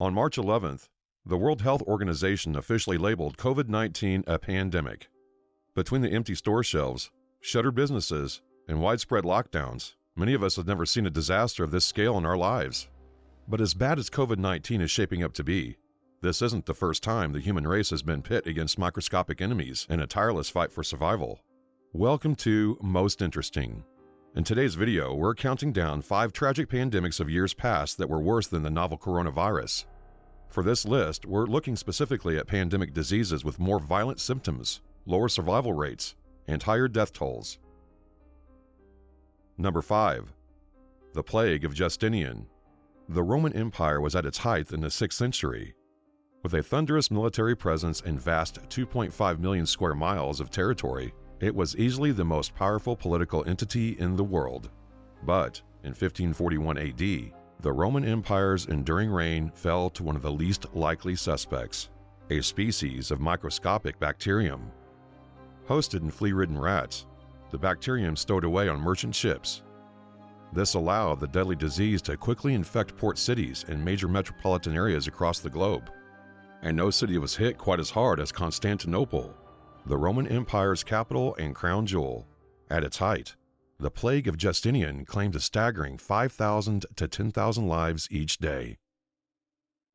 On March 11th, the World Health Organization officially labeled COVID-19 a pandemic. Between the empty store shelves, shuttered businesses, and widespread lockdowns, many of us have never seen a disaster of this scale in our lives. But as bad as COVID-19 is shaping up to be, this isn't the first time the human race has been pit against microscopic enemies in a tireless fight for survival. Welcome to Most Interesting. In today's video, we're counting down 5 tragic pandemics of years past that were worse than the novel coronavirus. For this list, we're looking specifically at pandemic diseases with more violent symptoms, lower survival rates, and higher death tolls. Number 5. The Plague of Justinian. The Roman Empire was at its height in the 6th century. With a thunderous military presence and vast 2.5 million square miles of territory, it was easily the most powerful political entity in the world. But in 1541 AD, the Roman Empire's enduring reign fell to one of the least likely suspects, a species of microscopic bacterium. Hosted in flea-ridden rats, the bacterium stowed away on merchant ships. This allowed the deadly disease to quickly infect port cities and major metropolitan areas across the globe. And no city was hit quite as hard as Constantinople, the Roman Empire's capital and crown jewel. At its height, the Plague of Justinian claimed a staggering 5,000 to 10,000 lives each day.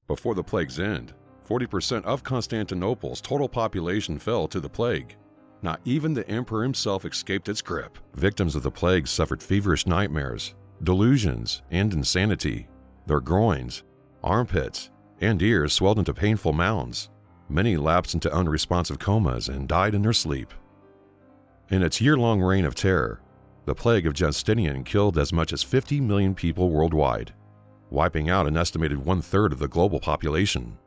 Before the plague's end, 40% of Constantinople's total population fell to the plague. Not even the emperor himself escaped its grip. Victims of the plague suffered feverish nightmares, delusions, and insanity. Their groins, armpits, and ears swelled into painful mounds. Many lapsed into unresponsive comas and died in their sleep. In its year-long reign of terror, the Plague of Justinian killed as much as 50 million people worldwide, wiping out an estimated 1/3 of the global population.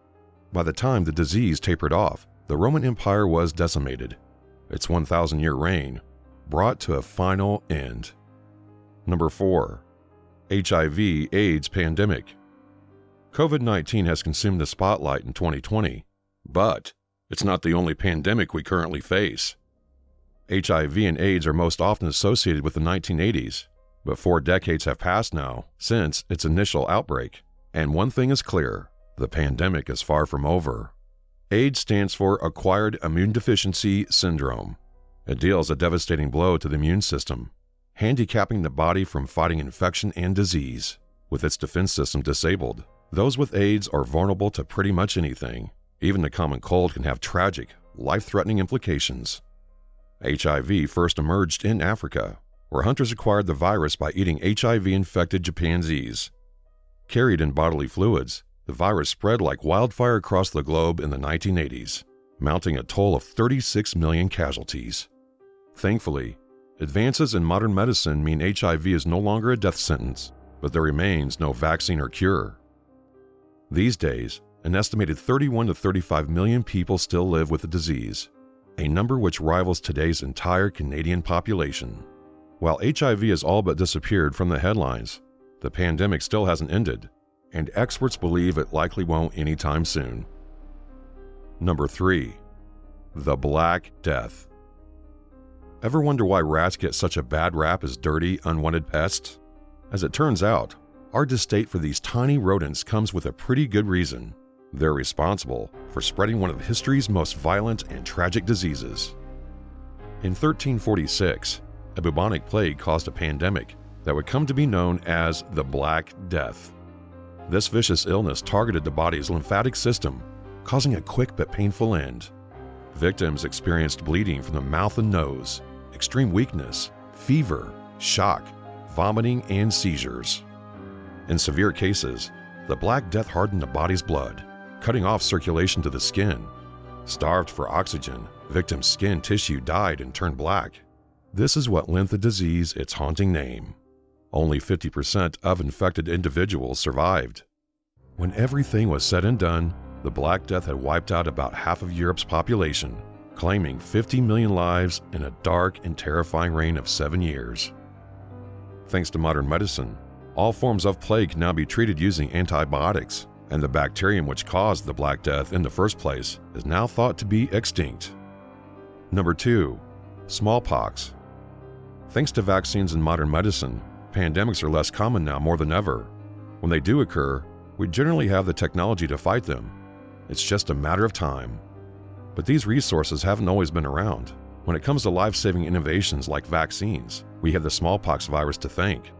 By the time the disease tapered off, the Roman Empire was decimated. Its 1,000-year reign brought to a final end. Number 4. HIV/AIDS pandemic. COVID-19 has consumed the spotlight in 2020, but it's not the only pandemic we currently face. HIV and AIDS are most often associated with the 1980s, but 4 decades have passed now since its initial outbreak, and one thing is clear: the pandemic is far from over. AIDS stands for Acquired Immune Deficiency Syndrome. It deals a devastating blow to the immune system, handicapping the body from fighting infection and disease. With its defense system disabled, those with AIDS are vulnerable to pretty much anything. Even the common cold can have tragic, life-threatening implications. HIV first emerged in Africa, where hunters acquired the virus by eating HIV-infected chimpanzees. Carried in bodily fluids, the virus spread like wildfire across the globe in the 1980s, mounting a toll of 36 million casualties. Thankfully, advances in modern medicine mean HIV is no longer a death sentence, but there remains no vaccine or cure. These days, an estimated 31 to 35 million people still live with the disease, a number which rivals today's entire Canadian population. While HIV has all but disappeared from the headlines, the pandemic still hasn't ended, and experts believe it likely won't anytime soon. Number 3. The Black Death. Ever wonder why rats get such a bad rap as dirty, unwanted pests? As it turns out, our distaste for these tiny rodents comes with a pretty good reason. They're responsible for spreading one of history's most violent and tragic diseases. In 1346, a bubonic plague caused a pandemic that would come to be known as the Black Death. This vicious illness targeted the body's lymphatic system, causing a quick but painful end. Victims experienced bleeding from the mouth and nose, extreme weakness, fever, shock, vomiting, and seizures. In severe cases, the Black Death hardened the body's blood, cutting off circulation to the skin. Starved for oxygen, victims' skin tissue died and turned black. This is what lent the disease its haunting name. Only 50% of infected individuals survived. When everything was said and done, the Black Death had wiped out about half of Europe's population, claiming 50 million lives in a dark and terrifying reign of 7 years. Thanks to modern medicine, all forms of plague can now be treated using antibiotics, and the bacterium which caused the Black Death in the first place is now thought to be extinct. Number 2. Smallpox. Thanks to vaccines and modern medicine, pandemics are less common now more than ever. When they do occur, We generally have the technology to fight them. It's just a matter of time. But these resources haven't always been around. When it comes to life-saving innovations like vaccines, we have the smallpox virus to thank.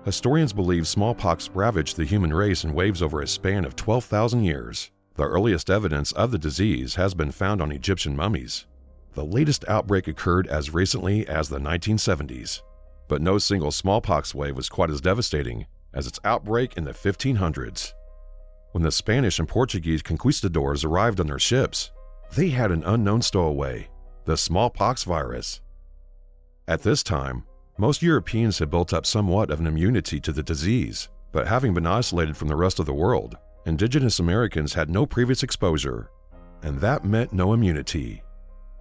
Historians believe smallpox ravaged the human race in waves over a span of 12,000 years. The earliest evidence of the disease has been found on Egyptian mummies. The latest outbreak occurred as recently as the 1970s. But no single smallpox wave was quite as devastating as its outbreak in the 1500s. When the Spanish and Portuguese conquistadors arrived on their ships, they had an unknown stowaway, the smallpox virus. At this time, most Europeans had built up somewhat of an immunity to the disease, but having been isolated from the rest of the world, indigenous Americans had no previous exposure, and that meant no immunity.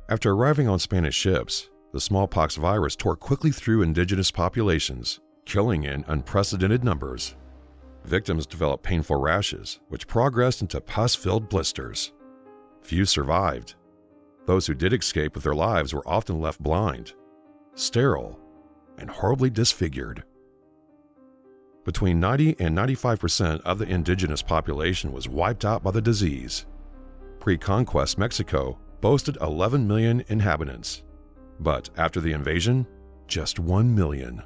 After arriving on Spanish ships, the smallpox virus tore quickly through indigenous populations, killing in unprecedented numbers. Victims developed painful rashes, which progressed into pus-filled blisters. Few survived. Those who did escape with their lives were often left blind, sterile, and horribly disfigured. Between 90 and 95% of the indigenous population was wiped out by the disease. Pre-conquest Mexico boasted 11 million inhabitants, but after the invasion, just 1 million.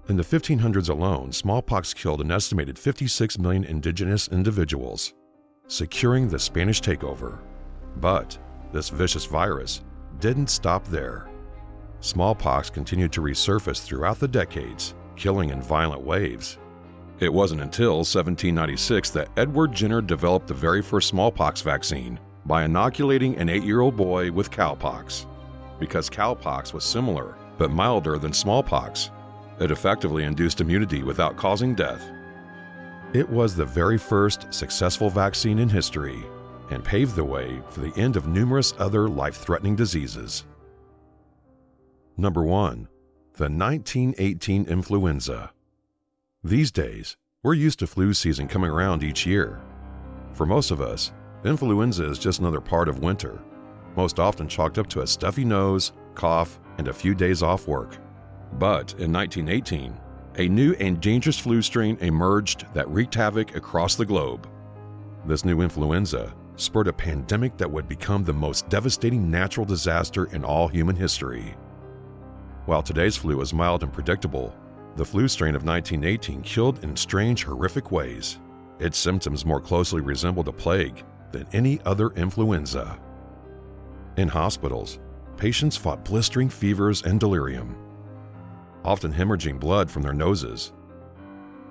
In the 1500s alone, smallpox killed an estimated 56 million indigenous individuals, securing the Spanish takeover. But this vicious virus didn't stop there. Smallpox continued to resurface throughout the decades, killing in violent waves. It wasn't until 1796 that Edward Jenner developed the very first smallpox vaccine by inoculating an 8-year-old boy with cowpox. Because cowpox was similar but milder than smallpox, it effectively induced immunity without causing death. It was the very first successful vaccine in history and paved the way for the end of numerous other life-threatening diseases. Number 1. The 1918 Influenza. These days, we're used to flu season coming around each year. For most of us, influenza is just another part of winter, most often chalked up to a stuffy nose, cough, and a few days off work. But in 1918, a new and dangerous flu strain emerged that wreaked havoc across the globe. This new influenza spurred a pandemic that would become the most devastating natural disaster in all human history. While today's flu is mild and predictable, the flu strain of 1918 killed in strange, horrific ways. Its symptoms more closely resembled a plague than any other influenza. In hospitals, patients fought blistering fevers and delirium, often hemorrhaging blood from their noses.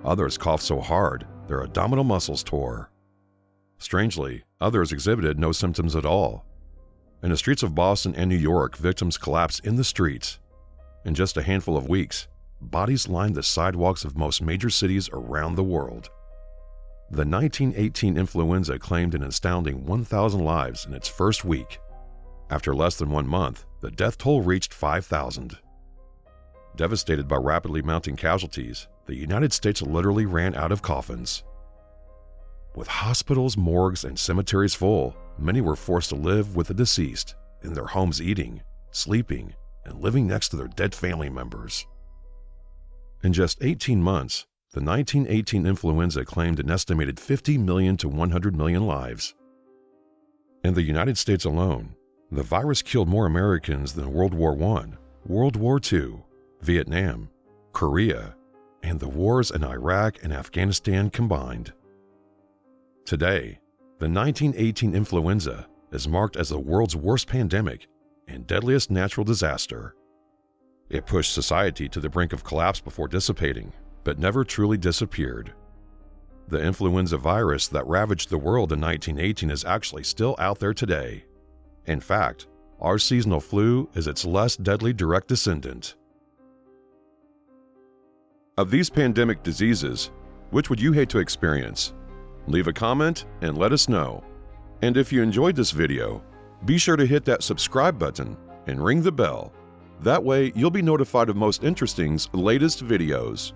Others coughed so hard their abdominal muscles tore. Strangely, others exhibited no symptoms at all. In the streets of Boston and New York, victims collapsed in the streets. In just a handful of weeks, bodies lined the sidewalks of most major cities around the world. The 1918 influenza claimed an astounding 1,000 lives in its first week. After less than 1 month, the death toll reached 5,000. Devastated by rapidly mounting casualties, the United States literally ran out of coffins. With hospitals, morgues, and cemeteries full, many were forced to live with the deceased, in their homes eating, sleeping, and living next to their dead family members. In just 18 months, the 1918 influenza claimed an estimated 50 million to 100 million lives. In the United States alone, the virus killed more Americans than World War I, World War II, Vietnam, Korea, and the wars in Iraq and Afghanistan combined. Today, the 1918 influenza is marked as the world's worst pandemic and deadliest natural disaster. It pushed society to the brink of collapse before dissipating, but never truly disappeared. The influenza virus that ravaged the world in 1918 is actually still out there today. In fact, our seasonal flu is its less deadly direct descendant. Of these pandemic diseases, which would you hate to experience? Leave a comment and let us know. And if you enjoyed this video, be sure to hit that subscribe button and ring the bell. That way you'll be notified of Most Interesting's latest videos.